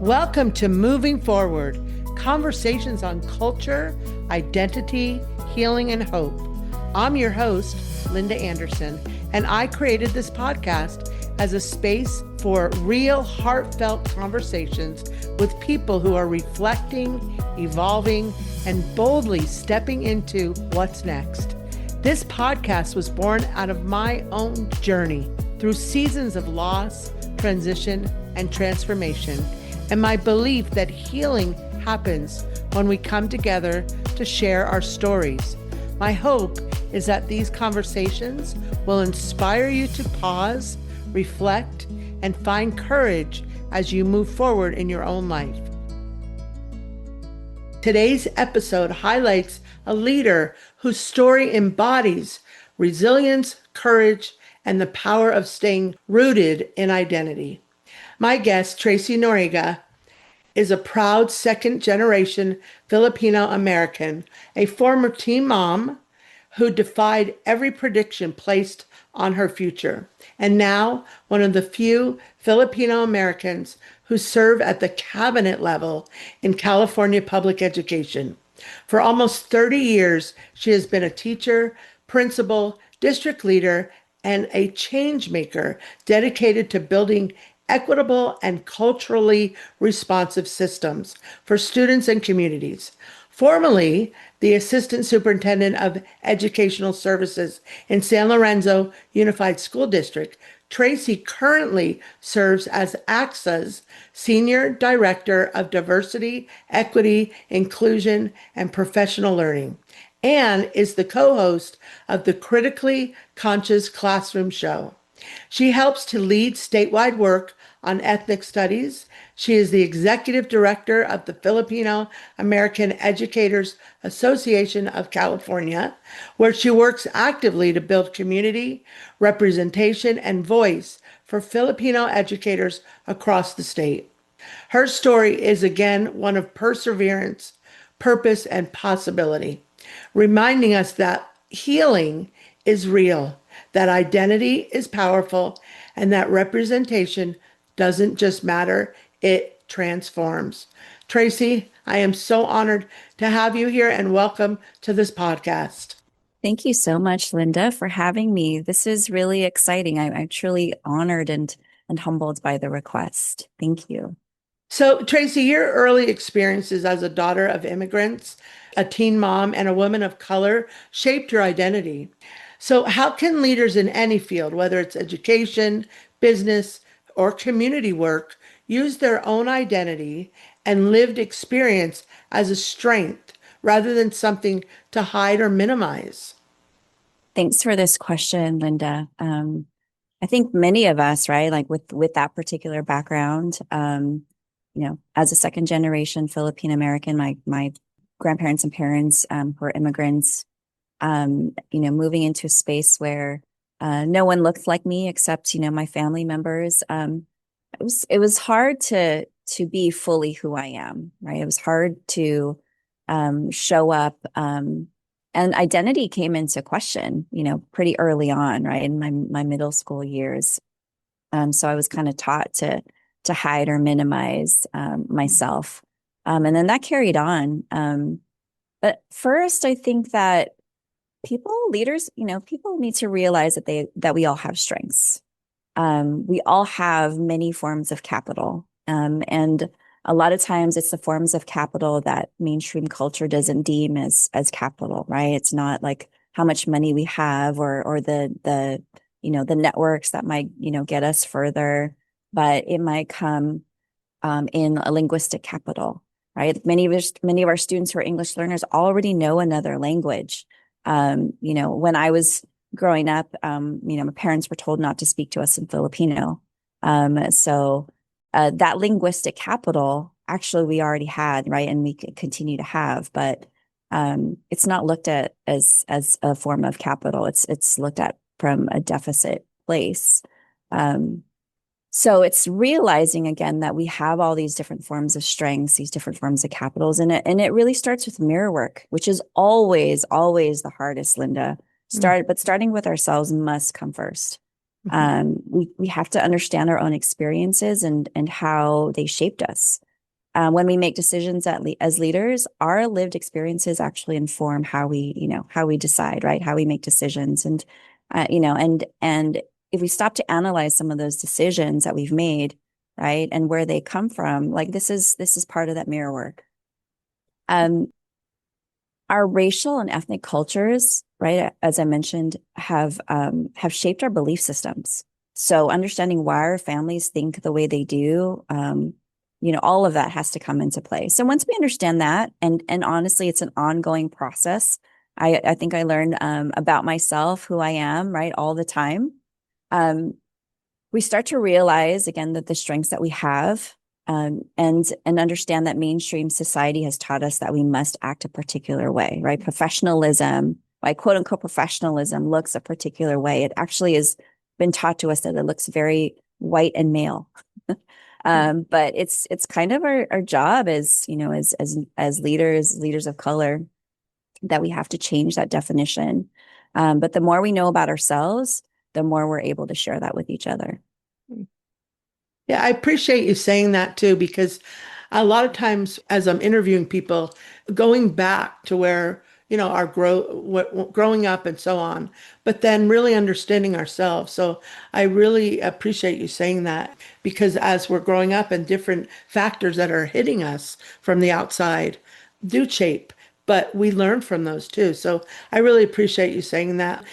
Welcome to Moving Forward, conversations on culture, identity, healing, and hope. I'm your host, Linda Anderson, and I created this podcast as a space for real, heartfelt conversations with people who are reflecting, evolving, and boldly stepping into what's next. This podcast was born out of my own journey through seasons of loss, transition, and transformation, and my belief that healing happens when we come together to share our stories. My hope is that these conversations will inspire you to pause, reflect, and find courage as you move forward in your own life. Today's episode highlights a leader whose story embodies resilience, courage, and the power of staying rooted in identity. My guest, Tracie Noriega, is a proud second-generation Filipino-American, a former teen mom who defied every prediction placed on her future, and now one of the few Filipino-Americans who serve at the cabinet level in California public education. For almost 30 years, she has been a teacher, principal, district leader, and a change maker dedicated to building equitable and culturally responsive systems for students and communities. Formerly the Assistant Superintendent of Educational Services in San Lorenzo Unified School District, Tracie currently serves as ACSA's Senior Director of Diversity, Equity, Inclusion, and Professional Learning, and is the co-host of the Critically Conscious Classroom Show. She helps to lead statewide work on ethnic studies. She is the executive director of the Filipino-American Educators Association of California, where she works actively to build community, representation, and voice for Filipino educators across the state. Her story is again one of perseverance, purpose, and possibility, reminding us that healing is real, that identity is powerful, and that representation doesn't just matter, it transforms. Tracie, I am so honored to have you here and welcome to this podcast. Thank you so much, Linda, for having me. This is really exciting. I'm truly honored and humbled by the request. Thank you. So, Tracie, your early experiences as a daughter of immigrants, a teen mom, and a woman of color shaped your identity. So how can leaders in any field, whether it's education, business, or community work, use their own identity and lived experience as a strength rather than something to hide or minimize? Thanks for this question, Linda. I think many of us, right, like with that particular background, as a second generation Filipino-American, my grandparents and parents were immigrants. Moving into a space where no one looked like me except, my family members. It was hard to be fully who I am, right? It was hard to show up, and identity came into question, pretty early on, right, in my middle school years. So I was kind of taught to hide or minimize myself, and then that carried on. But first, I think that leaders, people need to realize that we all have strengths. We all have many forms of capital. And a lot of times it's the forms of capital that mainstream culture doesn't deem as capital, right? It's not like how much money we have or the networks that might, get us further, but it might come in a linguistic capital, right? Many of our students who are English learners already know another language. When I was growing up, my parents were told not to speak to us in Filipino. So that linguistic capital, actually, we already had, right? And we could continue to have, but it's not looked at as a form of capital. It's looked at from a deficit place. So it's realizing again that we have all these different forms of strengths, these different forms of capitals, and it really starts with mirror work, which is always the hardest, Linda. But starting with ourselves must come first. We have to understand our own experiences and how they shaped us. when we make decisions as leaders, our lived experiences actually inform how we decide, right? How we make decisions. And, and if we stop to analyze some of those decisions that we've made, right, and where they come from, like this is part of that mirror work. Our racial and ethnic cultures, right, as I mentioned, have shaped our belief systems. So understanding why our families think the way they do, all of that has to come into play. So once we understand that, and honestly, it's an ongoing process. I think I learn about myself, who I am, right, all the time. We start to realize again that the strengths that we have, and understand that mainstream society has taught us that we must act a particular way, right? Professionalism, like quote unquote professionalism, looks a particular way. It actually has been taught to us that it looks very white and male. But it's kind of our job as leaders of color, that we have to change that definition. But the more we know about ourselves, the more we're able to share that with each other. Yeah, I appreciate you saying that too, because a lot of times as I'm interviewing people, going back to where, our growing up and so on, but then really understanding ourselves. So I really appreciate you saying that, because as we're growing up and different factors that are hitting us from the outside do shape, but we learn from those too. So I really appreciate you saying that.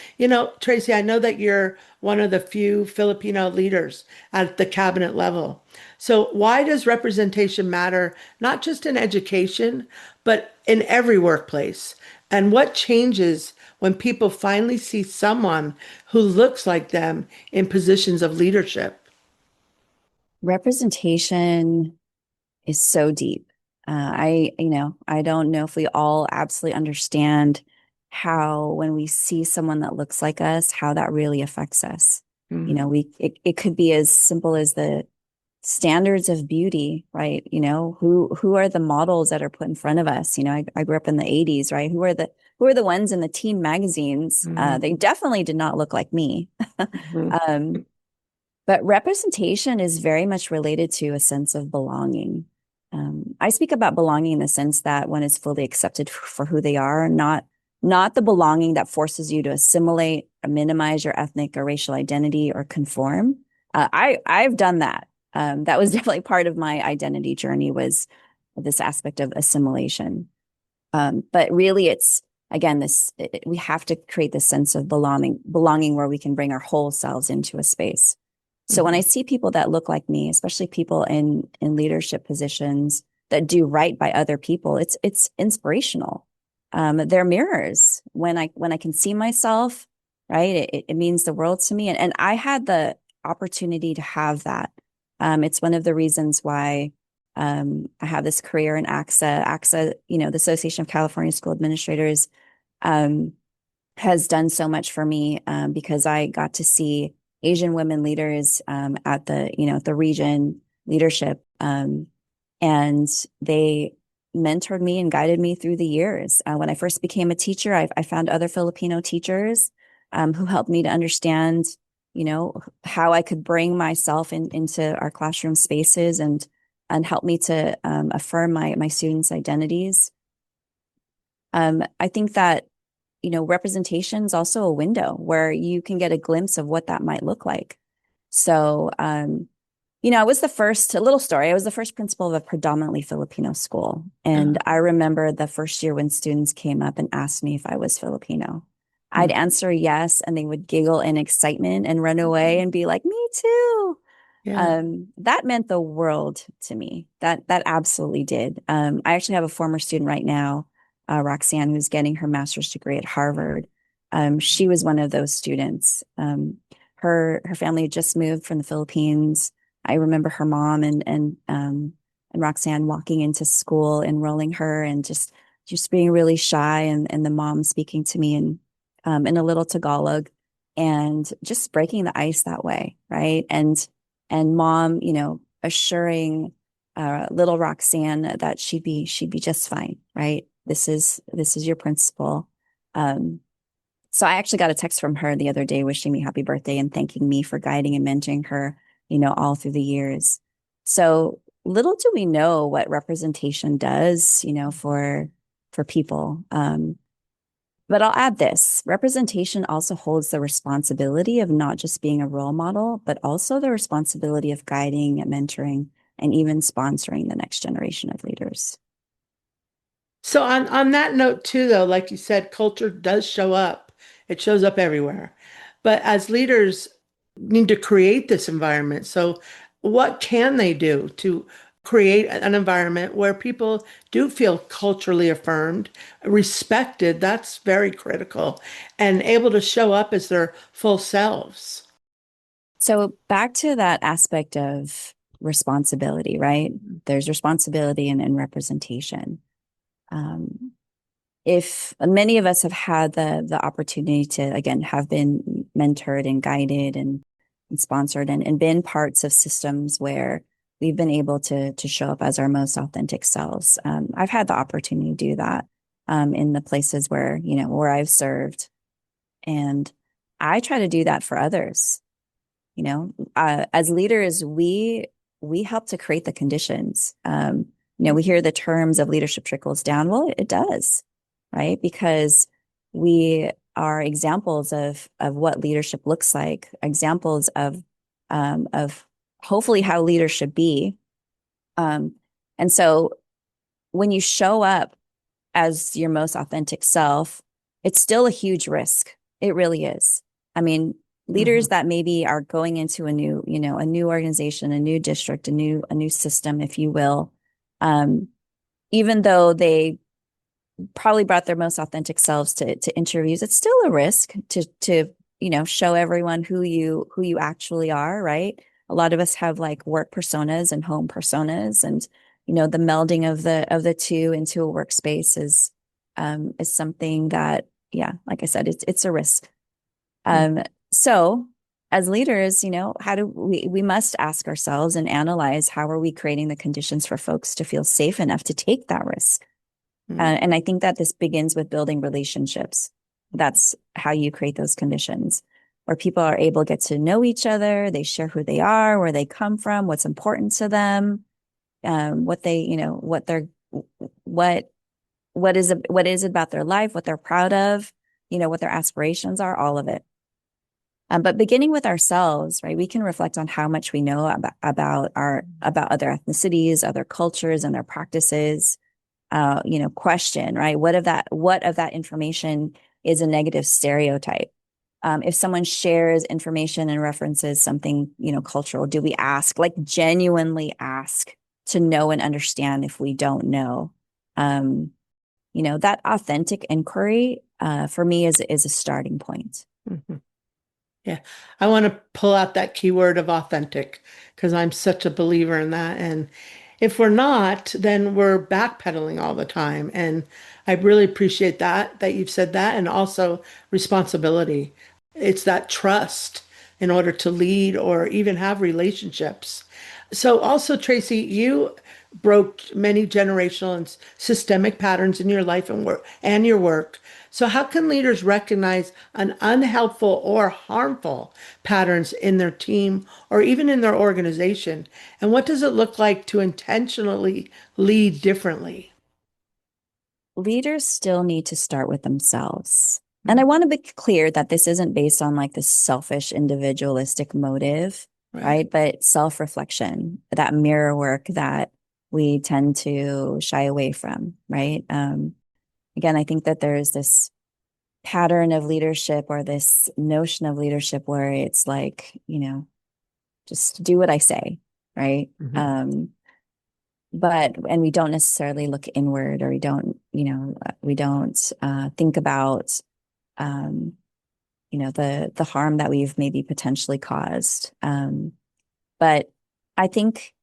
Tracie, I know that you're one of the few Filipino leaders at the cabinet level. So why does representation matter, not just in education, but in every workplace? And what changes when people finally see someone who looks like them in positions of leadership? Representation is so deep. I don't know if we all absolutely understand how, when we see someone that looks like us, how that really affects us. Mhm. It could be as simple as the standards of beauty, right? Who are the models that are put in front of us? I grew up in the 80s, right? Who are the ones in the teen magazines? Mhm. They definitely did not look like me. Mhm. Um, but representation is very much related to a sense of belonging. I speak about belonging in the sense that one is fully accepted for who they are, not the belonging that forces you to assimilate or minimize your ethnic or racial identity or conform. I've done that. That was definitely part of my identity journey, was this aspect of assimilation. But really, it's again we have to create this sense of belonging where we can bring our whole selves into a space. So when I Mhm. see people that look like me, especially people in leadership positions that do right by other people, it's inspirational. They're mirrors. When I can see myself, right, it means the world to me. And I had the opportunity to have that. It's one of the reasons why I have this career in ACSA. ACSA, the Association of California School Administrators, um, has done so much for me, because I got to see Asian women leaders at the region leadership, and they mentored me and guided me through the years. When I first became a teacher, I found other Filipino teachers who helped me to understand, how I could bring myself into our classroom spaces and help me to affirm my students' identities. I think that representation is also a window where you can get a glimpse of what that might look like. So, I was the first, a little story, I was the first principal of a predominantly Filipino school. And I remember the first year when students came up and asked me if I was Filipino. I'd Mhm. answer yes, and they would giggle in excitement and run away and be like, me too. Yeah. That meant the world to me. That absolutely did. I actually have a former student right now, Roxanne, who's getting her master's degree at Harvard. She was one of those students. Her family had just moved from the Philippines. I remember her mom and Roxanne walking into school, enrolling her, and just being really shy, and the mom speaking to me in a little Tagalog, and just breaking the ice that way, right? And mom, assuring little Roxanne that she'd be just fine, right? This is your principal. Um, so I actually got a text from her the other day wishing me happy birthday and thanking me for guiding and mentoring her, all through the years. So little do we know what representation does, for people. But I'll add this: representation also holds the responsibility of not just being a role model, but also the responsibility of guiding, mentoring, and even sponsoring the next generation of leaders. So on that note too, though, like you said, culture does show up. It shows up everywhere. But as leaders need to create this environment. So what can they do to create an environment where people do feel culturally affirmed, respected? That's very critical, and able to show up as their full selves. So back to that aspect of responsibility, right? There's responsibility and representation. Um, if many of us have had the opportunity to, again, have been mentored and guided and sponsored and been parts of systems where we've been able to show up as our most authentic selves. I've had the opportunity to do that in the places where I've served. And I try to do that for others. As leaders, we help to create the conditions. We hear the terms of leadership trickles down. Well, it does, right? Because we are examples of what leadership looks like, examples of hopefully how leaders should be. And so when you show up as your most authentic self, it's still a huge risk. It really is. I mean, leaders that maybe are going into a new organization, a new district, a new system, if you will, even though they probably brought their most authentic selves to interviews, it's still a risk to show everyone who you actually are, right? A lot of us have like work personas and home personas, and the melding of the two into a workspace is something that, yeah, like I said, it's a risk. So as leaders, how do we must ask ourselves and analyze, how are we creating the conditions for folks to feel safe enough to take that risk? And I think that this begins with building relationships. That's how you create those conditions where people are able to get to know each other. They share who they are, where they come from, what's important to them, what is about their life, what they're proud of, what their aspirations are, all of it. But beginning with ourselves, right, we can reflect on how much we know about other ethnicities, other cultures, and their practices. Question, right? What of that information is a negative stereotype? If someone shares information and references something, cultural, do we ask, like genuinely ask to know and understand if we don't know? That authentic inquiry for me is a starting point. Mm-hmm. Yeah, I want to pull out that keyword of authentic because I'm such a believer in that. And if we're not, then we're backpedaling all the time. And I really appreciate that you've said that, and also responsibility. It's that trust in order to lead or even have relationships. So also, Tracie, you broke many generational and systemic patterns in your life and work and your work. So how can leaders recognize an unhelpful or harmful patterns in their team or even in their organization? And what does it look like to intentionally lead differently? Leaders still need to start with themselves. And I want to be clear that this isn't based on like this selfish, individualistic motive, right? But self-reflection, that mirror work that we tend to shy away from, right? Again, I think that there's this pattern of leadership or this notion of leadership where it's like, just do what I say, right? And we don't necessarily look inward, or we don't think about, the harm that we've maybe potentially caused. But I think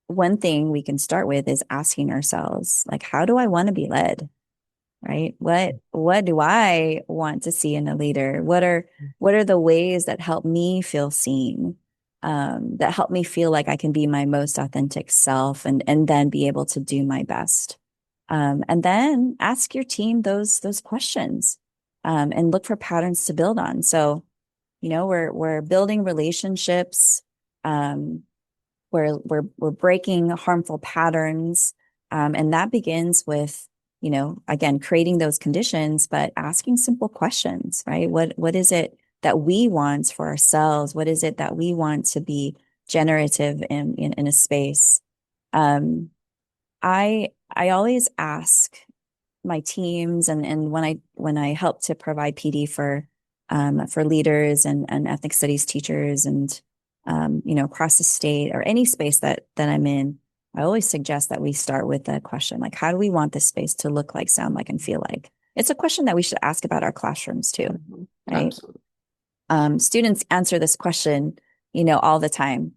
one thing we can start with is asking ourselves, like, how do I want to be led? Right? What do I want to see in a leader? What are the ways that help me feel seen? That help me feel like I can be my most authentic self and then be able to do my best. And then ask your team those questions, and look for patterns to build on. So, we're building relationships. we're breaking harmful patterns. And that begins with, again, creating those conditions, but asking simple questions, right? What is it that we want for ourselves? What is it that we want to be generative in a space? I always ask my teams and when I help to provide PD for leaders and ethnic studies teachers and across the state or any space that I'm in, I always suggest that we start with a question like, how do we want this space to look like, sound like, and feel like? It's a question that we should ask about our classrooms too, right? Absolutely. Students answer this question, all the time.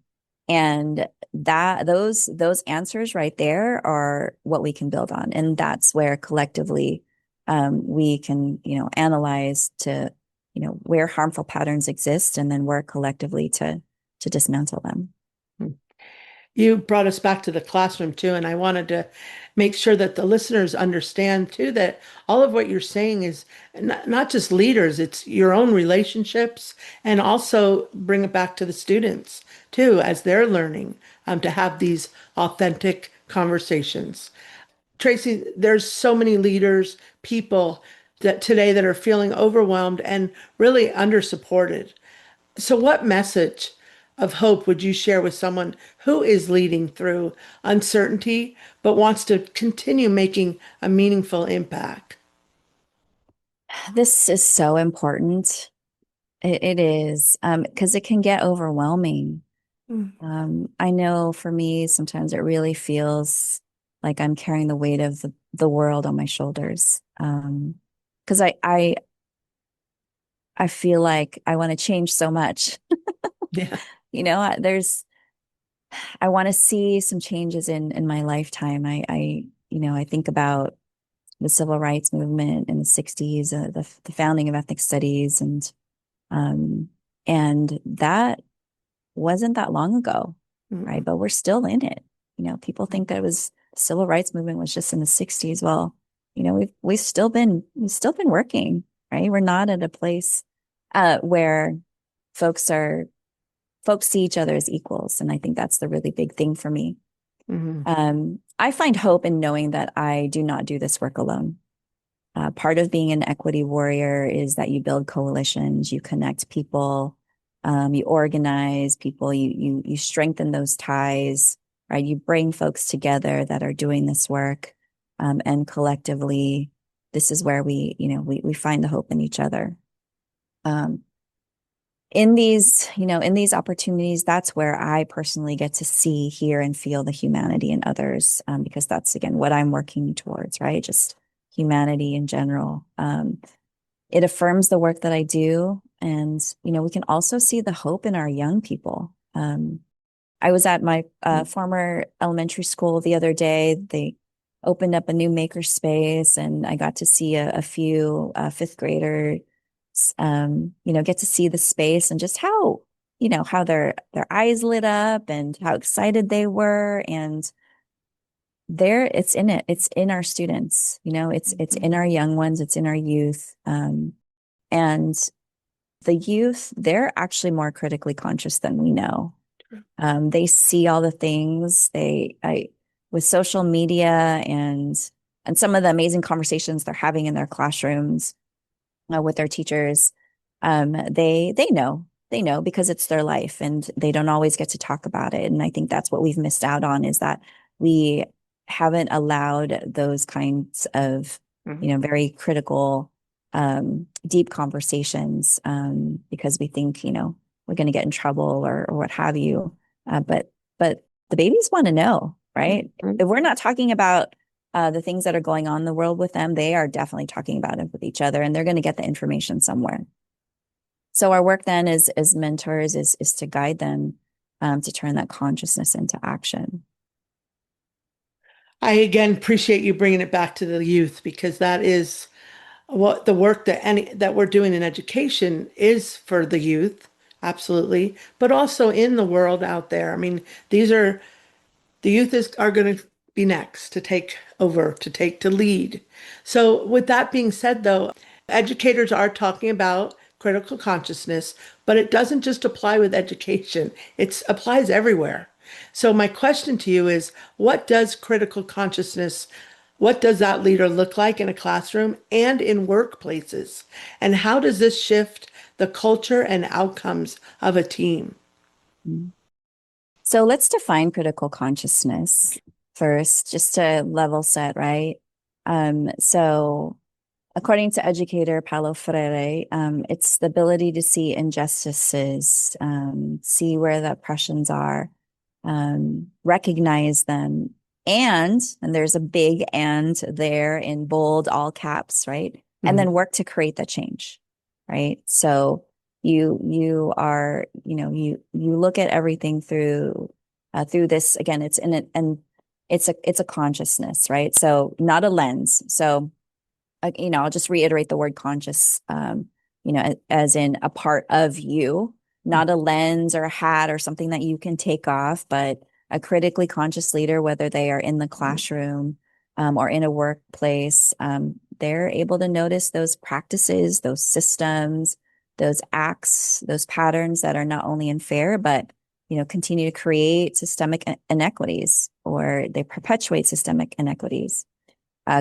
And those answers right there are what we can build on. And that's where collectively we can, analyze to, where harmful patterns exist and then work collectively to dismantle them. You brought us back to the classroom too, and I wanted to make sure that the listeners understand too that all of what you're saying is not just leaders, it's your own relationships, and also bring it back to the students too as they're learning to have these authentic conversations. Tracie, there's so many leaders, people that today that are feeling overwhelmed and really under-supported. So, what message of hope would you share with someone who is leading through uncertainty but wants to continue making a meaningful impact? This is so important. It is, because it can get overwhelming. Mm. I know for me, sometimes it really feels like I'm carrying the weight of the world on my shoulders. Because I feel like I want to change so much. Yeah. I want to see some changes in my lifetime. I think about the civil rights movement in the 60s, the founding of ethnic studies, um, and that wasn't that long ago, right? Mm. But we're still in it. People think that the civil rights movement was just in the 60s. Well, we've still been working, right? We're not at a place where folks see each other as equals. And I think that's the really big thing for me. Mm. I find hope in knowing that I do not do this work alone. Part of being an equity warrior is that you build coalitions, you connect people, you organize people, you strengthen those ties, right? You bring folks together that are doing this work, and collectively, this is where we find the hope in each other. In these opportunities, that's where I personally get to see, hear, and feel the humanity in others, because that's, again, what I'm working towards, right? Just humanity in general. It affirms the work that I do. And, we can also see the hope in our young people. I was at my former elementary school the other day. They opened up a new maker space, and I got to see a few fifth graders get to see the space and just how their eyes lit up and how excited they were. And it's in our students, it's in our young ones, it's in our youth. And the youth, they're actually more critically conscious than we know. They see all the things with social media and some of the amazing conversations they're having in their classrooms with their teachers. They know because it's their life and they don't always get to talk about it. And I think that's what we've missed out on, is that we haven't allowed those kinds of, very critical, deep conversations, because we think, we're going to get in trouble or what have you. But the babies want to know, right? If we're not talking about the things that are going on in the world with them, they are definitely talking about it with each other, and they're going to get the information somewhere. So our work then as mentors is to guide them, to turn that consciousness into action. I again appreciate you bringing it back to the youth, because that is what the work that we're doing in education is for the youth, absolutely, but also in the world out there. I mean, the youth are going to be next to take over, to lead. So with that being said, though, educators are talking about critical consciousness, but it doesn't just apply with education. It applies everywhere. So my question to you is, what does critical consciousness, what does that leader look like in a classroom and in workplaces? And how does this shift the culture and outcomes of a team? Mm. So let's define critical consciousness first, just to level set, right? So according to educator Paulo Freire, it's the ability to see injustices, see where the oppressions are, recognize them, and there's a big and there in bold, all caps, right? And Mhm. then work to create the change, right? So you are, you look at everything through this again. It's in it, and it's a consciousness, right? So not a lens. So I'll just reiterate the word conscious, as in a part of you, not a lens or a hat or something that you can take off, but a critically conscious leader, whether they are in the classroom, or in a workplace, they're able to notice those practices, those systems, those acts, those patterns that are not only unfair, but continue to create systemic inequities, or they perpetuate systemic inequities.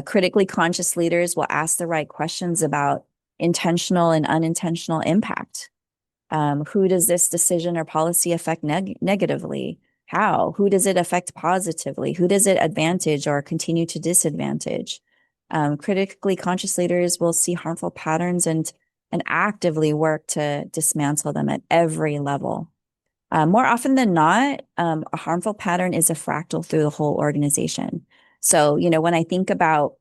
Critically conscious leaders will ask the right questions about intentional and unintentional impact. Who does this decision or policy affect negatively? How? Who does it affect positively? Who does it advantage or continue to disadvantage? Critically conscious leaders will see harmful patterns and actively work to dismantle them at every level. More often than not, a harmful pattern is a fractal through the whole organization. So, when I think about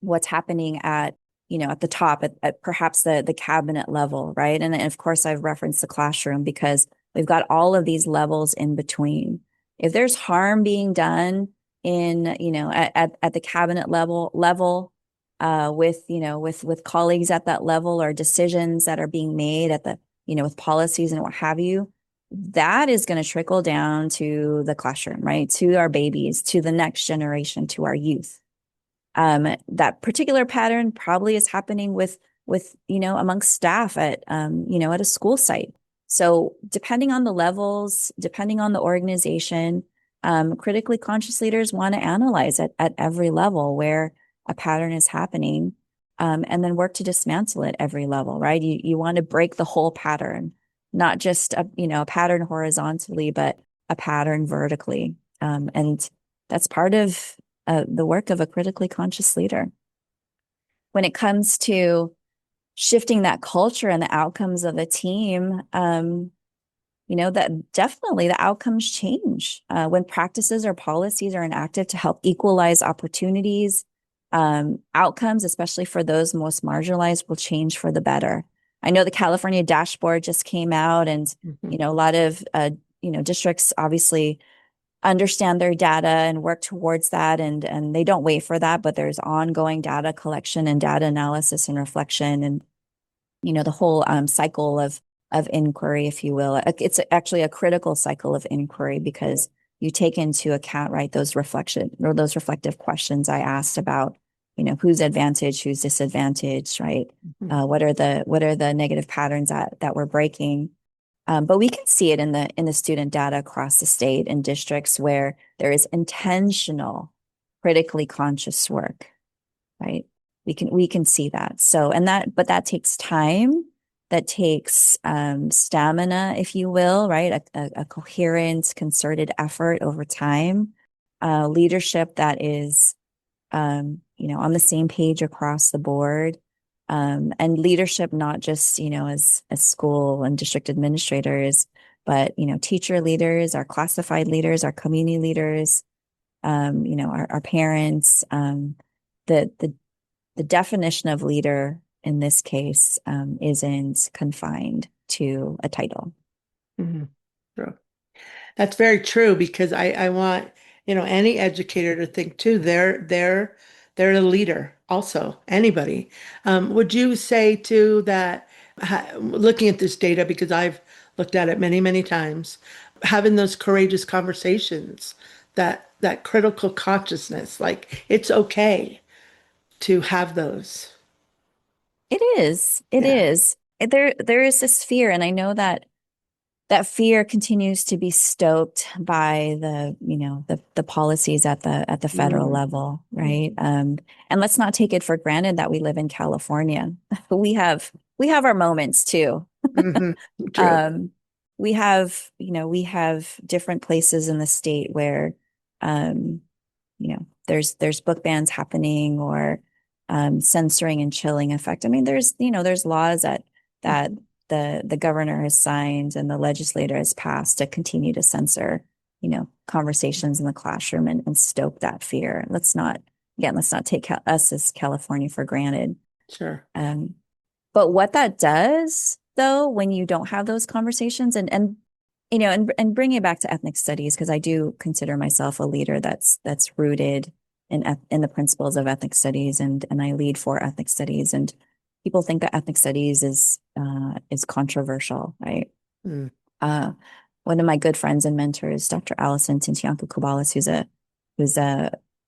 what's happening at the top, at perhaps the cabinet level, right? And of course, I've referenced the classroom because we've got all of these levels in between. If there's harm being done at the cabinet level, with colleagues at that level, or decisions that are being made at with policies and what have you, that is going to trickle down to the classroom, right? To our babies, to the next generation, to our youth. That particular pattern probably is happening with amongst staff at a school site. So depending on the levels, depending on the organization, critically conscious leaders want to analyze it at every level where a pattern is happening, and then work to dismantle it every level, right? You want to break the whole pattern, not just a pattern horizontally, but a pattern vertically. And that's part of the work of a critically conscious leader. When it comes to shifting that culture and the outcomes of a team, that definitely the outcomes change when practices or policies are enacted to help equalize opportunities. Outcomes, especially for those most marginalized, will change for the better. I know the California dashboard just came out, and Mhm. a lot of districts obviously understand their data and work towards that, and they don't wait for that, but there's ongoing data collection and data analysis and reflection, and the whole cycle of inquiry, if you will. It's actually a critical cycle of inquiry, because you take into account, right, those reflective questions I asked about who's advantaged, who's disadvantaged, right? Mhm. What are the negative patterns that we're breaking? But we can see it in the student data across the state and districts where there is intentional, critically conscious work, right? We can see that. So, but that takes time. That takes stamina, if you will, right? A coherent, concerted effort over time. Leadership that is on the same page across the board. And leadership, not just, as school and district administrators, but, teacher leaders, our classified leaders, our community leaders, our parents. The definition of leader in this case isn't confined to a title. Mhm. Sure. That's very true because I want, any educator to think too, they're a leader also, anybody. Would you say too that looking at this data, because I've looked at it many, many times, having those courageous conversations, that critical consciousness, like it's okay to have those. It is. It Yeah. is. There is this fear, and I know that that fear continues to be stoked by the policies at the federal Mm. level, right? And let's not take it for granted that we live in California. We have our moments too. Hmm. True. Um, we have different places in the state where, there's book bans happening or censoring and chilling effect. I mean, there's laws that the governor has signed and the legislator has passed to continue to censor, conversations in the classroom and stoke that fear. Let's not take us as California for granted. Sure. But what that does, though, when you don't have those conversations and bring it back to ethnic studies, because I do consider myself a leader that's rooted in the principles of ethnic studies, and I lead for ethnic studies, and people think that ethnic studies is controversial, right? Mm. One of my good friends and mentors, Dr. Allison Tintianco Kubalis, who's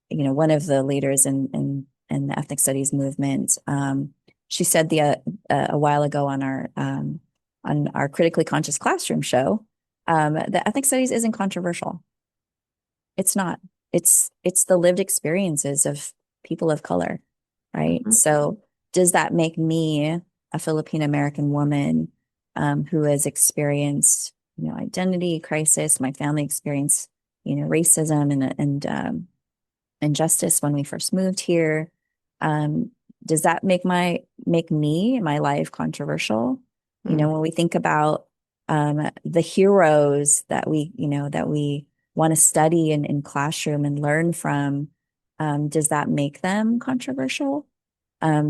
one of the leaders in the ethnic studies movement. She said a while ago on our critically conscious classroom show that ethnic studies isn't controversial. It's not. It's the lived experiences of people of color, right? Mhm. So does that make me a Filipino-American woman who has experienced, identity crisis? My family experienced, racism and injustice when we first moved here. Does that make me my life controversial? Mm. When we think about the heroes that we want to study in classroom and learn from, does that make them controversial?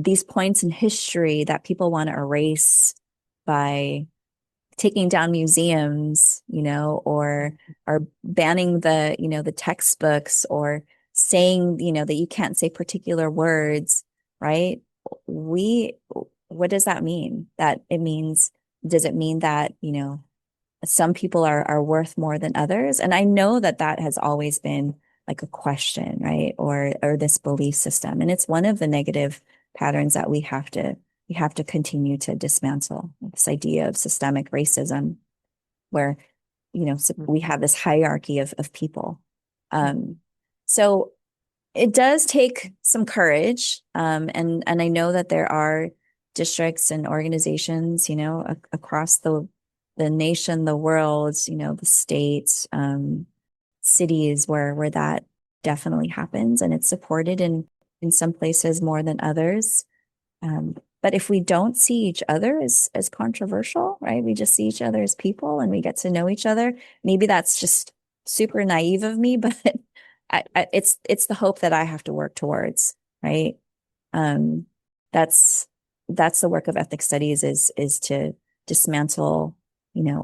These points in history that people want to erase by taking down museums, or banning the textbooks or saying, that you can't say particular words, right? What does that mean? Does it mean that, some people are worth more than others? And I know that has always been like a question, right? Or this belief system. And it's one of the negative patterns that we have to continue to dismantle, this idea of systemic racism, where, we have this hierarchy of people. So it does take some courage. And I know that there are districts and organizations, across the nation, the world, the states, cities where that definitely happens, and it's supported in some places more than others. But if we don't see each other as controversial, right? We just see each other as people and we get to know each other. Maybe that's just super naive of me, but it's the hope that I have to work towards, right? Um, that's the work of ethnic studies is to dismantle,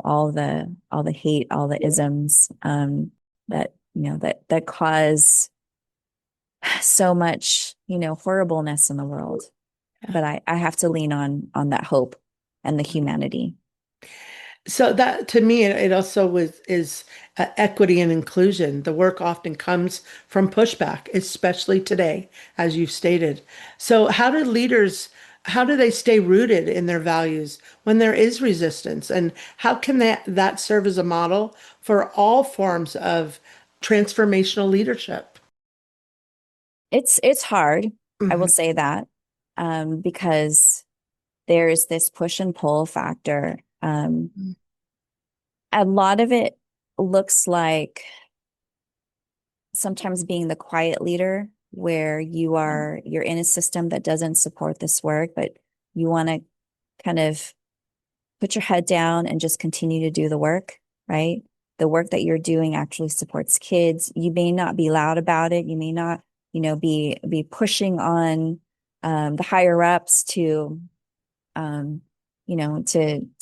all the hate, all the isms, that cause so much, horribleness in the world. But I have to lean on that hope and the humanity. So that to me, it also is equity and inclusion. The work often comes from pushback, especially today, as you've stated. So how do they stay rooted in their values when there is resistance? And how can that serve as a model for all forms of transformational leadership? It's hard, I will Mhm. say that, because there's this push and pull factor. A lot of it looks like sometimes being the quiet leader, where you're in a system that doesn't support this work, but you want to kind of put your head down and just continue to do the work, right? The work that you're doing actually supports kids. You may not be loud about it. You may not, be pushing on the higher ups to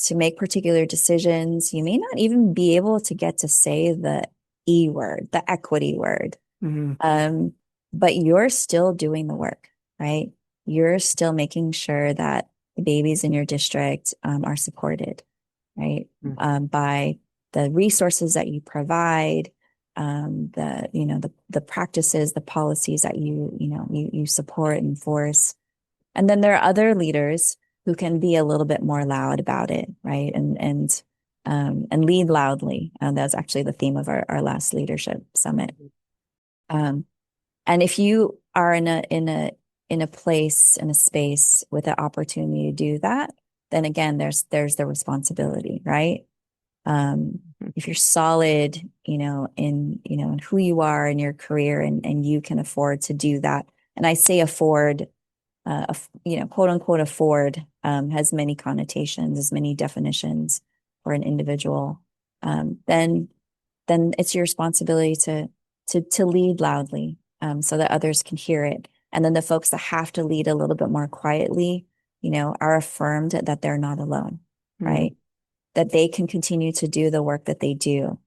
to make particular decisions. You may not even be able to get to say the E word, the equity word. Mhm. Um, but you're still doing the work, right? You're still making sure that the babies in your district are supported, right? Mhm. By the resources that you provide, the practices, the policies that you support and enforce. And then there are other leaders who can be a little bit more loud about it, right? And and lead loudly. That's actually the theme of our last leadership summit. And if you are in a place, in a space with an opportunity to do that, then again, there's the responsibility, right? If you're solid, in who you are in your career, and you can afford to do that. And I say afford, quote unquote afford, has many connotations, as many definitions for an individual. Then it's your responsibility to lead loudly, so that others can hear it. And then the folks that have to lead a little bit more quietly, are affirmed that they're not alone, right? That they can continue to do the work that they do.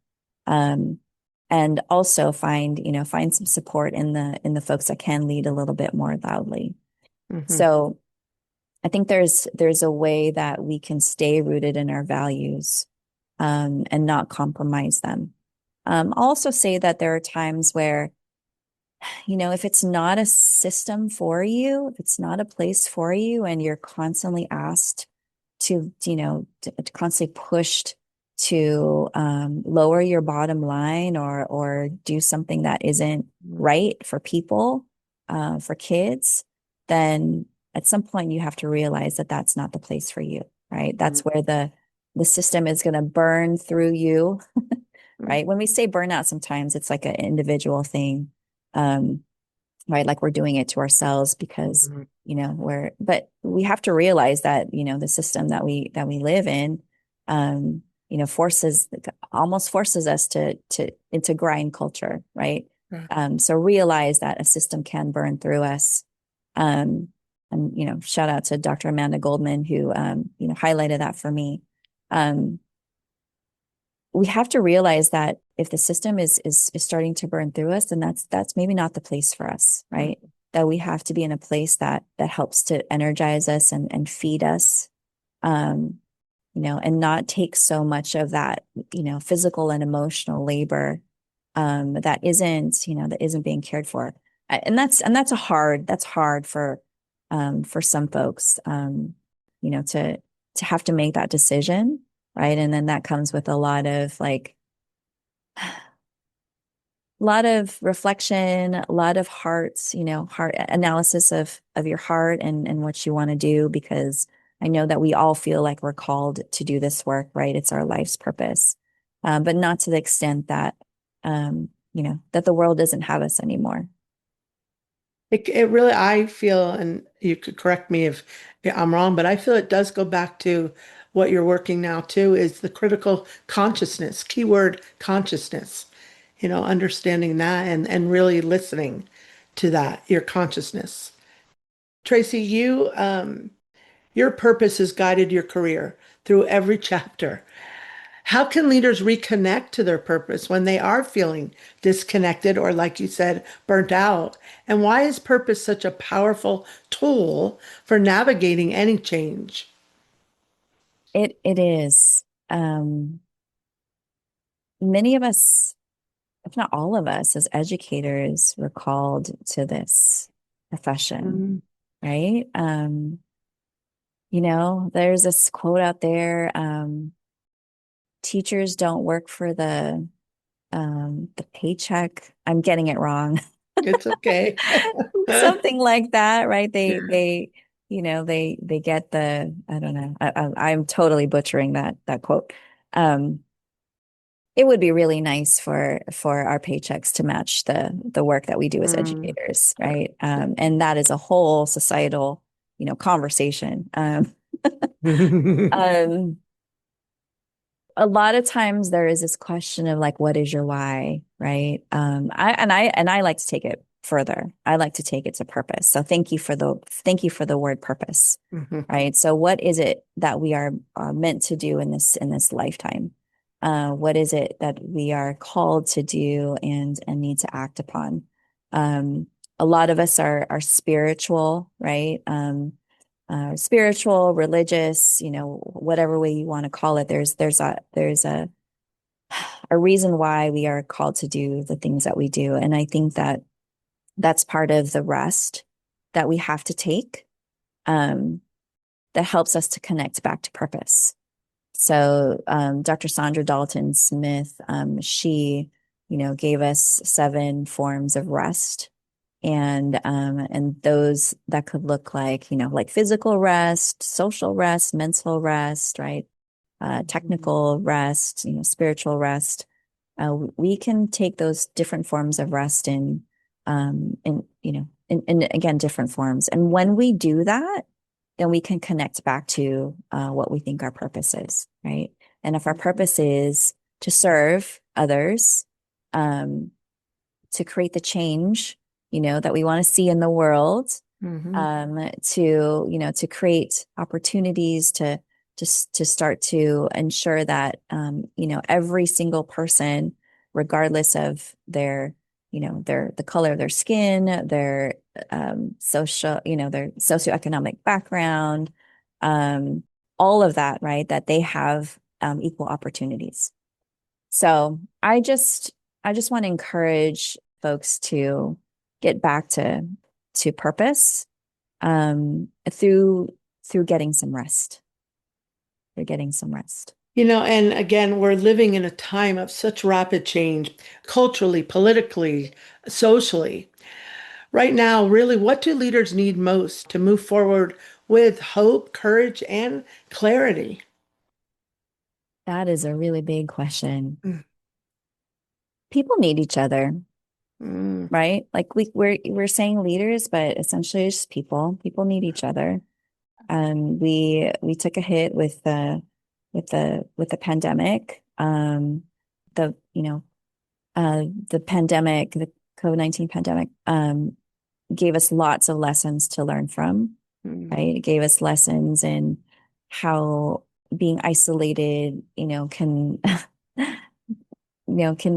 And also find some support in the folks that can lead a little bit more loudly. So I think there's a way that we can stay rooted in our values, and not compromise them. I'll also say that there are times where, if it's not a system for you, if it's not a place for you, and you're constantly asked to constantly pushed to lower your bottom line, or do something that isn't right for people, for kids, then at some point you have to realize that that's not the place for you, right? That's where the system is going to burn through you, right? When we say burnout, sometimes it's like an individual thing, right? Like we're doing it to ourselves because, but we have to realize that, the system that we live in, almost forces us into grind culture, right? So realize that a system can burn through us. And, shout out to Dr. Amanda Goldman, who, highlighted that for me. We have to realize that if the system is starting to burn through us, then that's maybe not the place for us, right? That we have to be in a place that helps to energize us and feed us, and not take so much of that, physical and emotional labor, that isn't being cared for. And that's hard for some folks, to have to make that decision. Right. And then that comes with a lot of reflection, a lot of heart analysis of your heart and what you want to do, because I know that we all feel like we're called to do this work, right? It's our life's purpose, but not to the extent that, that the world doesn't have us anymore. It really, I feel, and you could correct me if I'm wrong, but I feel it does go back to what you're working now too, is the critical consciousness, keyword consciousness, understanding that and really listening to that, your consciousness. Tracie, your purpose has guided your career through every chapter. How can leaders reconnect to their purpose when they are feeling disconnected or, like you said, burnt out? And why is purpose such a powerful tool for navigating any change? It is. Many of us, if not all of us, as educators, were called to this profession, right? There's this quote out there, teachers don't work for the paycheck. I'm getting it wrong. It's okay. Something like that, right? They get the, I don't know. I'm totally butchering that quote. It would be really nice for our paychecks to match the work that we do as educators, right? And that is a whole societal, conversation. A lot of times there is this question of like, what is your why, right? I like to take it further. I like to take it to purpose. So thank you for the word purpose, right? So what is it that we are meant to do in this lifetime? What is it that we are called to do and need to act upon? A lot of us are spiritual, right? Spiritual, religious, whatever way you want to call it. There's a reason why we are called to do the things that we do. And I think that that's part of the rest that we have to take, that helps us to connect back to purpose. So Dr. Sandra Dalton Smith, she, gave us 7 forms of rest. And those that could look like physical rest, social rest, mental rest, right? Technical rest, spiritual rest. We can take those different forms of rest in again, different forms. And when we do that, then we can connect back to what we think our purpose is, right? And if our purpose is to serve others, to create the change, that we want to see in the world, to create opportunities to start to ensure that, every single person, regardless of the color of their skin, their their socioeconomic background, all of that, right? That they have equal opportunities. So I just want to encourage folks to get back to purpose through getting some rest. They're getting some rest. And again, we're living in a time of such rapid change, culturally, politically, socially. Right now, really, what do leaders need most to move forward with hope, courage, and clarity? That is a really big question. Mm. People need each other, Mm. right? Like we're saying leaders, but essentially it's just people. People need each other. We took a hit with the pandemic. The you know the pandemic, the COVID-19 pandemic, gave us lots of lessons to learn from. Mm. Right? It gave us lessons in how being isolated, can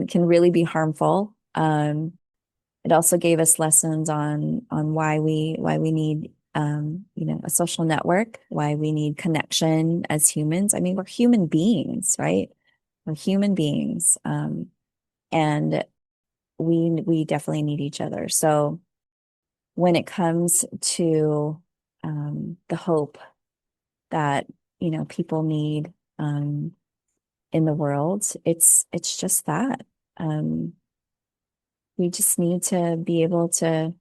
can really be harmful. It also gave us lessons on why we need a social network, why we need connection as humans. I mean, we're human beings, right? We're human beings, and we definitely need each other. So when it comes to the hope that people need in the world, it's just that. We just need to be able to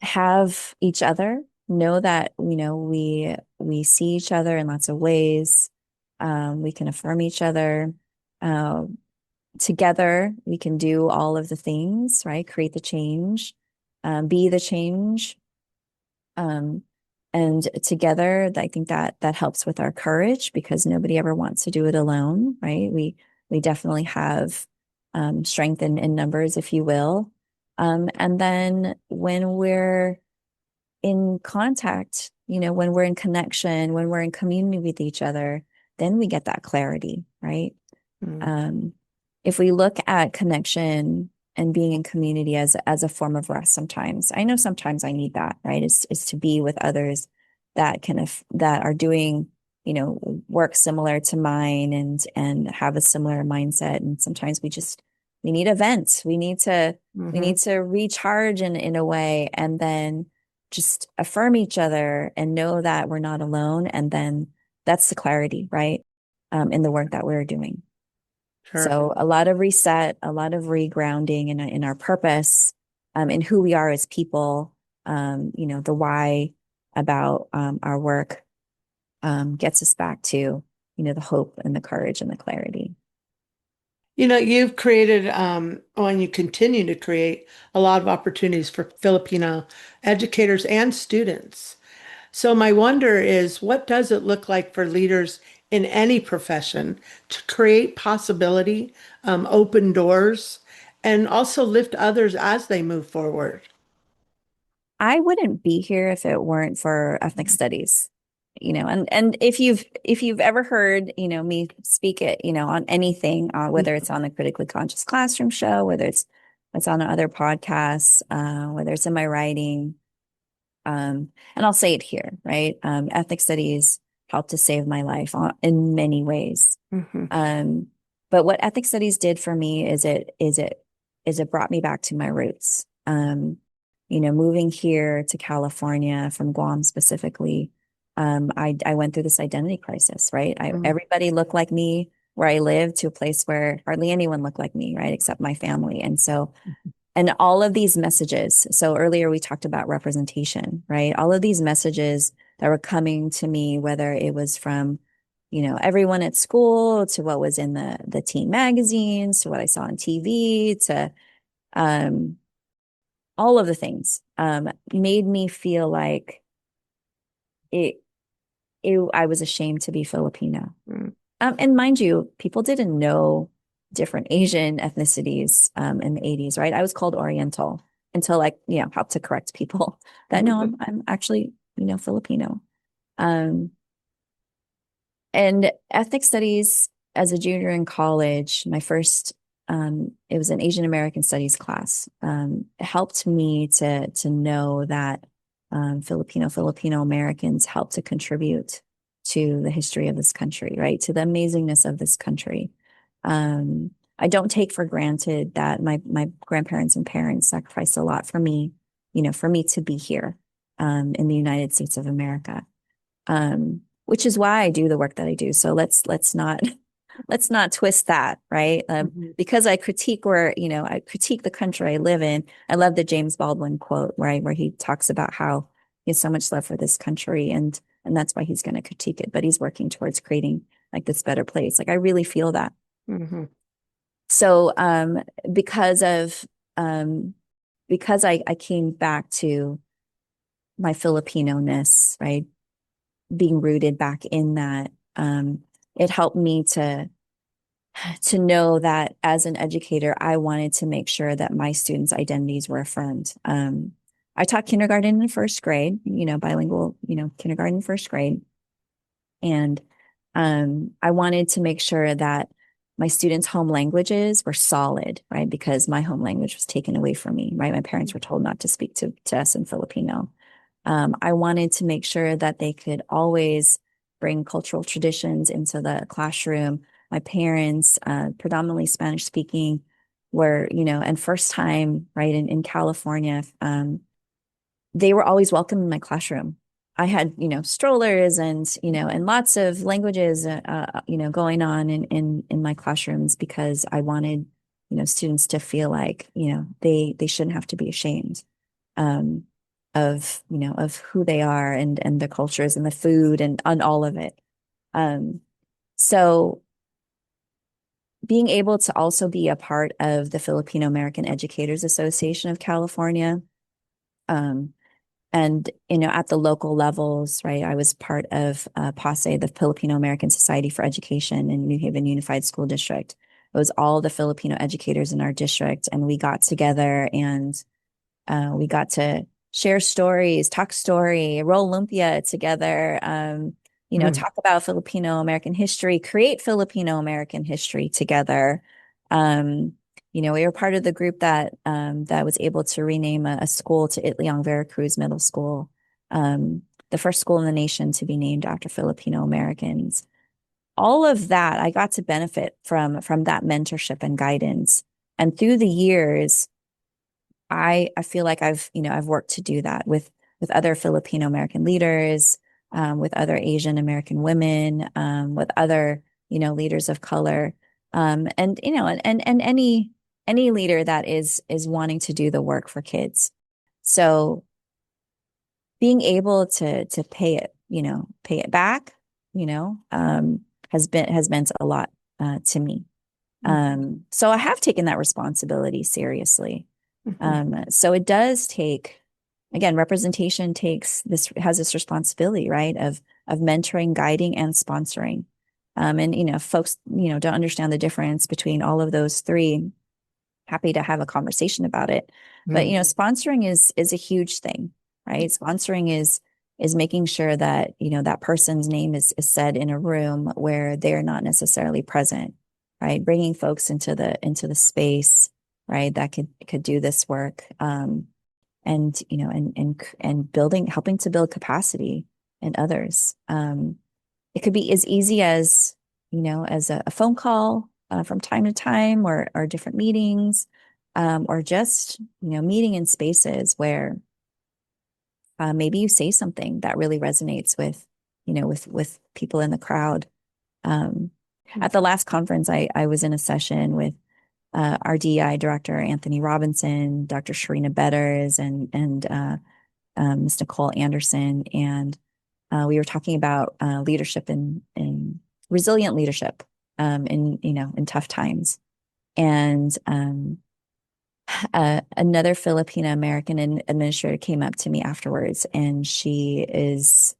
have each other, know that we see each other in lots of ways. We can affirm each other. Together, we can do all of the things, right? Create the change, be the change. And together, I think that helps with our courage, because nobody ever wants to do it alone, right? We definitely have strength in numbers, if you will. And then when we're in contact, when we're in connection, when we're in community with each other, then we get that clarity, right? Mm. If we look at connection and being in community as a form of rest, sometimes I know sometimes I need that, right? Is to be with others that that are doing work similar to mine and have a similar mindset. And sometimes we need a vent. We need to recharge in a way, and then just affirm each other and know that we're not alone. And then that's the clarity, right? In the work that we're doing. Sure. So a lot of reset, a lot of regrounding in our purpose, in who we are as people, the why about our work gets us back to, the hope and the courage and the clarity. You've created, and you continue to create a lot of opportunities for Filipino educators and students. So my wonder is, what does it look like for leaders in any profession to create possibility, open doors, and also lift others as they move forward? I wouldn't be here if it weren't for ethnic studies, and if you've ever heard, me speak it, on anything, whether it's on the Critically Conscious Classroom show, whether it's on other podcasts, whether it's in my writing, and I'll say it here, right? Ethnic studies helped to save my life in many ways. Mhm. But what ethnic studies did for me is it brought me back to my roots. Moving here to California from Guam specifically, I went through this identity crisis, right? Mm-hmm. Everybody looked like me where I lived, to a place where hardly anyone looked like me, right? Except my family. And so, and all of these messages. So earlier we talked about representation, right? All of these messages that were coming to me, whether it was from, everyone at school, to what was in the teen magazines, to what I saw on TV, to um, all of the things, made me feel like it, I was ashamed to be Filipino. Mm-hmm. And mind you, people didn't know different Asian ethnicities in the 80s, right? I was called Oriental until I, helped to correct people that no, I'm actually, Filipino. And ethnic studies as a junior in college, my first, it was an Asian American studies class, helped me to know that Filipino-Americans helped to contribute to the history of this country, right? To the amazingness of this country. I don't take for granted that my grandparents and parents sacrificed a lot for me, for me to be here in the United States of America. Which is why I do the work that I do. So let's not twist that, right? Because I critique I critique the country I live in. I love the James Baldwin quote, right, where he talks about how he has so much love for this country, and that's why he's going to critique it, but he's working towards creating like this better place. Like I really feel that. Mm-hmm. So because I came back to my Filipino-ness, right? Being rooted back in that, it helped me to know that as an educator, I wanted to make sure that my students' identities were affirmed. I taught kindergarten and first grade, bilingual, kindergarten and first grade. And I wanted to make sure that my students' home languages were solid, right? Because my home language was taken away from me, right? My parents were told not to speak to us in Filipino. I wanted to make sure that they could always bring cultural traditions into the classroom. My parents, predominantly Spanish speaking, were, and first time, right, in California, they were always welcome in my classroom. I had, strollers and lots of languages, going on in my classrooms, because I wanted, students to feel like, they shouldn't have to be ashamed. Of who they are and the cultures and the food and on all of it. So being able to also be a part of the Filipino-American Educators Association of California, and at the local levels, right? I was part of PASE, the Filipino-American Society for Education in New Haven Unified School District. It was all the Filipino educators in our district, and we got together and we got to share stories, talk story, roll lumpia together, talk about Filipino-American history, create Filipino-American history together. We were part of the group that was able to rename a school to Itliong Veracruz Middle School, the first school in the nation to be named after Filipino-Americans. All of that, I got to benefit from that mentorship and guidance. And through the years, I feel like I've worked to do that with other Filipino-American leaders, with other Asian American women, with other, leaders of color, and any leader that is wanting to do the work for kids. So being able to pay it back, has meant a lot to me. So I have taken that responsibility seriously. So it does take, again, representation has this responsibility, right, of mentoring, guiding, and sponsoring. And folks, don't understand the difference between all of those three. Happy to have a conversation about it. But sponsoring is a huge thing, right? Sponsoring is making sure that that person's name is said in a room where they're not necessarily present, right? Bringing folks into the space, right, that could do this work, and helping to build capacity in others. It could be as easy as as a phone call from time to time, or different meetings, or just meeting in spaces where maybe you say something that really resonates with with people in the crowd. At the last conference, I was in a session with our DEI director, Anthony Robinson, Dr. Sharina Betters, and Ms. Nicole Anderson. And we were talking about leadership and resilient leadership in tough times. And another Filipino-American administrator came up to me afterwards, and she is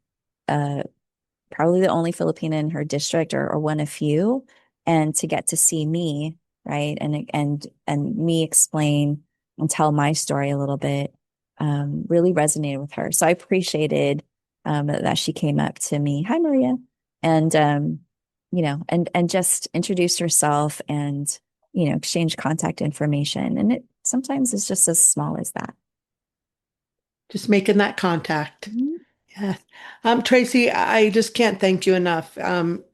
probably the only Filipina in her district or one of few. And to get to see me, right, and me explain and tell my story a little bit really resonated with her. So I appreciated that she came up to me, hi Maria, and and just introduced herself and exchange contact information. And it sometimes is just as small as that. Just making that contact. Mm-hmm. Yeah. Tracie, I just can't thank you enough.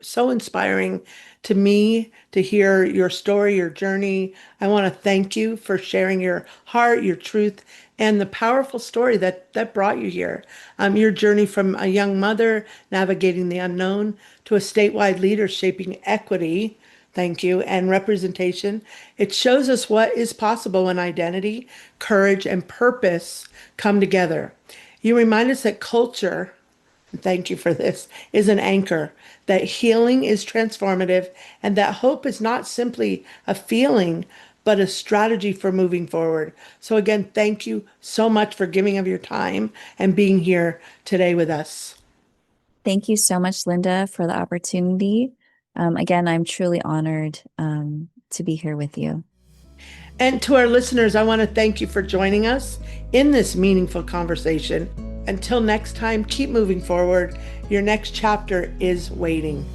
So inspiring to me to hear your story, your journey. I want to thank you for sharing your heart, your truth, and the powerful story that brought you here. Your journey from a young mother navigating the unknown to a statewide leader shaping equity. Thank you. And representation. It shows us what is possible when identity, courage, and purpose come together. You remind us that culture, and thank you for this, is an anchor, that healing is transformative, and that hope is not simply a feeling, but a strategy for moving forward. So again, thank you so much for giving of your time and being here today with us. Thank you so much, Linda, for the opportunity. Again, I'm truly honored to be here with you. And to our listeners, I want to thank you for joining us in this meaningful conversation. Until next time, keep moving forward. Your next chapter is waiting.